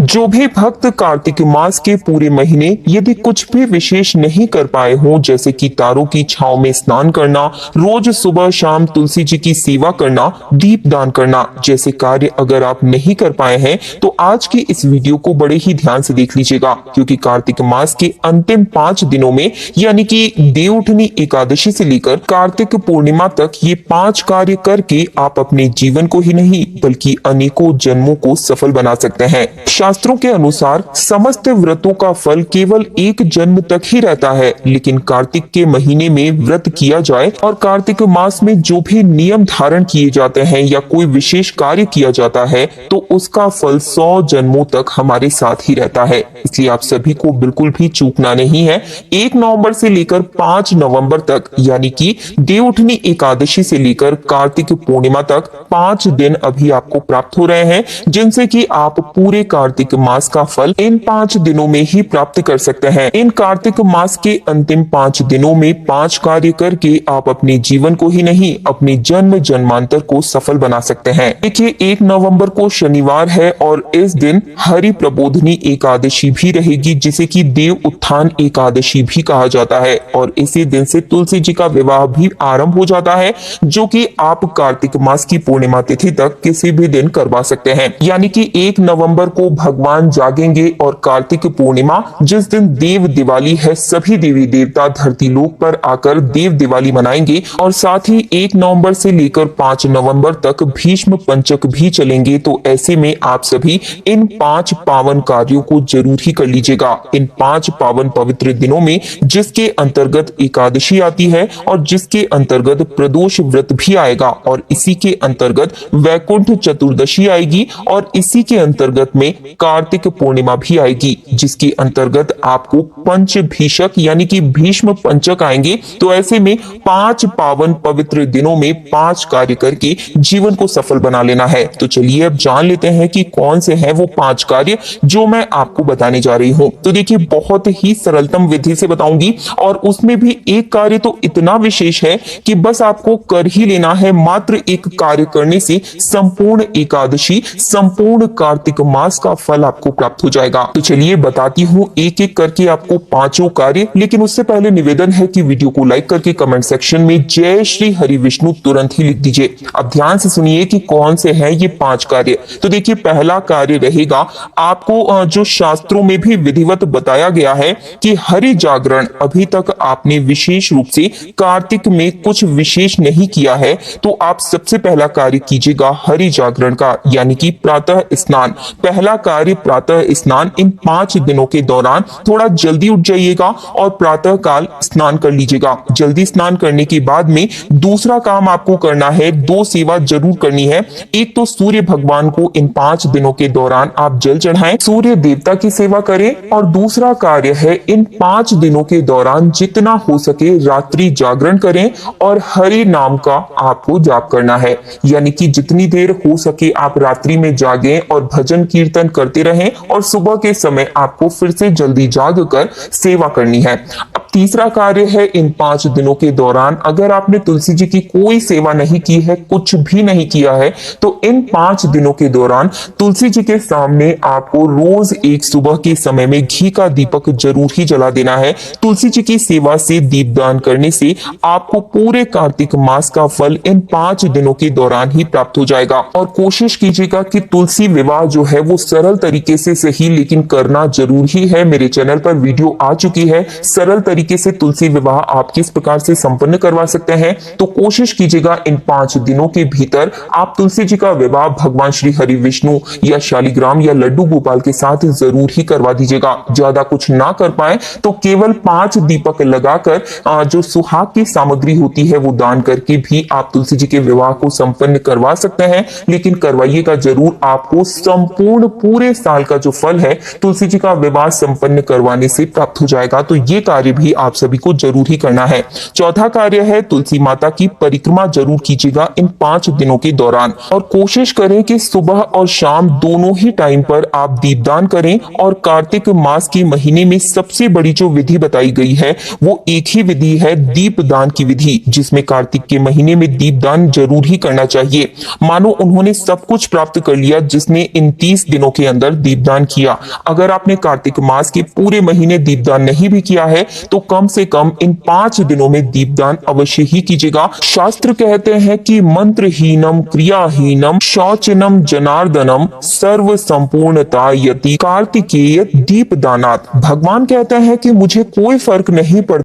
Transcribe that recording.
जो भी भक्त कार्तिक मास के पूरे महीने यदि कुछ भी विशेष नहीं कर पाए हों, जैसे कि तारों की छांव में स्नान करना, रोज सुबह शाम तुलसी जी की सेवा करना, दीप दान करना जैसे कार्य अगर आप नहीं कर पाए हैं तो आज की इस वीडियो को बड़े ही ध्यान से देख लीजिएगा, क्योंकि कार्तिक मास के अंतिम 5 दिनों में यानी कि देवउठनी एकादशी से लेकर कार्तिक पूर्णिमा तक ये 5 कार्य करके आप अपने जीवन को ही नहीं बल्कि अनेकों जन्मों को सफल बना सकते हैं। शास्त्रों के अनुसार समस्त व्रतों का फल केवल एक जन्म तक ही रहता है, लेकिन कार्तिक के महीने में व्रत किया जाए और कार्तिक मास में जो भी नियम धारण किए जाते हैं या कोई विशेष कार्य किया जाता है तो उसका फल 100 जन्मों तक हमारे साथ ही रहता है। इसलिए आप सभी को बिल्कुल भी चूकना नहीं है। 1 नवंबर से लेकर 5 नवंबर तक यानी कि देवउठनी एकादशी से लेकर कार्तिक पूर्णिमा तक 5 दिन अभी आपको प्राप्त हो रहे हैं, जिनसे कि आप पूरे कार्तिक मास का फल इन 5 दिनों में ही प्राप्त कर सकते हैं। इन कार्तिक मास के अंतिम 5 दिनों में 5 कार्य करके आप अपने जीवन को ही नहीं अपने जन्म जन्मांतर को सफल बना सकते हैं। देखिए 1 नवंबर को शनिवार है और इस दिन हरि प्रबोधनी एकादशी भी रहेगी, जिसे कि देव उत्थान एकादशी भी कहा जाता है, और इसी दिन से तुलसी जी का विवाह भी आरंभ हो जाता है, जो कि आप कार्तिक मास की पूर्णिमा तिथि तक किसी भी दिन करवा सकते हैं। यानी कि 1 नवंबर को भगवान जागेंगे और कार्तिक पूर्णिमा जिस दिन देव दिवाली है, सभी देवी देवता धरती लोक पर आकर देव दिवाली मनाएंगे, और साथ ही 1 नवंबर से लेकर 5 नवंबर तक भीष्म पंचक भी चलेंगे। तो ऐसे में आप सभी इन 5 पावन कार्यों को जरूर ही कर लीजिएगा। इन 5 पावन पवित्र दिनों में जिसके अंतर्गत एकादशी आती है और जिसके अंतर्गत प्रदोष व्रत भी आएगा, और इसी के अंतर्गत वैकुंठ चतुर्दशी आएगी, और इसी के अंतर्गत में कार्तिक पूर्णिमा भी आएगी, जिसके अंतर्गत आपको पंच भीषक यानी कि भीष्म पंचक आएंगे। तो ऐसे में 5 पावन पवित्र दिनों में 5 कार्य करके जीवन को सफल बना लेना है। तो चलिए अब जान लेते हैं कि कौन से हैं वो 5 कार्य जो मैं आपको बताने जा रही हूँ। तो देखिए बहुत ही सरलतम विधि से बताऊंगी, और उसमें भी एक कार्य तो इतना विशेष है कि बस आपको कर ही लेना है। मात्र एक कार्य करने से संपूर्ण एकादशी, संपूर्ण कार्तिक मास का फल आपको प्राप्त हो जाएगा। तो चलिए बताती हूँ एक एक करके आपको 5 कार्य, लेकिन उससे पहले निवेदन है कि वीडियो को लाइक करके कमेंट सेक्शन में जय श्री हरि विष्णु तुरंत ही लिख दीजिए। अब ध्यान से सुनिए कि कौन से हैं ये 5 कार्य। तो देखिए पहला कार्य रहेगा, आपको जो शास्त्रों में भी विधिवत बताया गया है कि हरि जागरण अभी तक आपने विशेष रूप से कार्तिक में कुछ विशेष नहीं किया है, तो आप सबसे पहला कार्य कीजिएगा हरि जागरण का, यानी कि प्रातः स्नान। पहला कार्य प्रातः स्नान। इन 5 दिनों के दौरान थोड़ा जल्दी उठ जाइएगा और प्रातः काल स्नान कर लीजिएगा। जल्दी स्नान करने के बाद में दूसरा काम आपको करना है, 2 सेवा जरूर करनी है। एक तो सूर्य भगवान को इन 5 दिनों के दौरान आप जल चढ़ाएं, सूर्य देवता की सेवा करें, और दूसरा कार्य है इन 5 दिनों के दौरान जितना हो सके रात्रि जागरण करें और हरि नाम का आपको जाप करना है। यानी कि जितनी देर हो सके आप रात्रि में जागें और भजन कीर्तन करते रहें, और सुबह के समय आपको फिर से जल्दी जाग कर सेवा करनी है। अब तीसरा कार्य है, इन 5 दिनों के दौरान अगर आपने तुलसी जी की कोई सेवा नहीं की है, कुछ भी नहीं किया है, तो इन 5 दिनों के दौरान तुलसी जी के सामने आपको रोज एक सुबह के समय में घी का दीपक जरूर ही जला देना है। तुलसी जी की सेवा से, दीपदान करने से आपको पूरे कार्तिक मास का फल इन 5 दिनों के दौरान ही प्राप्त हो जाएगा। और कोशिश कीजिएगा कि तुलसी विवाह जो है वो सरल तरीके से सही, लेकिन करना जरूर ही है। मेरे चैनल पर वीडियो आ चुकी है सरल तरीके से तुलसी विवाह आप किस प्रकार से संपन्न करवा सकते हैं। तो कोशिश कीजिएगा इन 5 दिनों के भीतर आप तुलसी जी का विवाह भगवान श्री हरि विष्णु या शालिग्राम या लड्डू गोपाल के साथ जरूर ही करवा दीजिएगा। ज्यादा कुछ ना कर पाए तो केवल 5 दीपक लगाकर जो सुहाग की सामग्री होती है वो दान करके भी आप तुलसी जी के विवाह को संपन्न करवा सकते हैं। लेकिन करवाइएगा जरूर, आपको संपूर्ण पूरे साल का जो फल है तुलसी जी का विवाह संपन्न करवाने से प्राप्त हो जाएगा। तो ये कार्य भी आप सभी को जरूर ही करना है। चौथा कार्य है, तुलसी माता की परिक्रमा जरूर कीजिएगा इन 5 दिनों के दौरान, और कोशिश करें कि सुबह और शाम दोनों ही टाइम पर आप दीपदान करें। और कार्तिक मास के महीने में सबसे बड़ी जो विधि बताई गई है वो एक ही विधि है, दीपदान की विधि, जिसमें कार्तिक के महीने में दीपदान जरूर ही करना चाहिए। मानो उन्होंने सब कुछ प्राप्त कर लिया जिसने इन 30 दिनों के अंदर दीपदान किया। अगर आपने कार्तिक मास के पूरे महीने दीपदान नहीं भी किया है तो कम से कम इन 5 दिनों में दीपदान अवश्य ही कीजिएगा। शास्त्र कहते हैं कि मंत्रहीनम क्रियाहीनम शौचनम जनार्दनम सर्व संपूर्णता यति कार्तिकेय दीपदानात। भगवान कहते हैं कि मुझे कोई फर्क नहीं पड़ता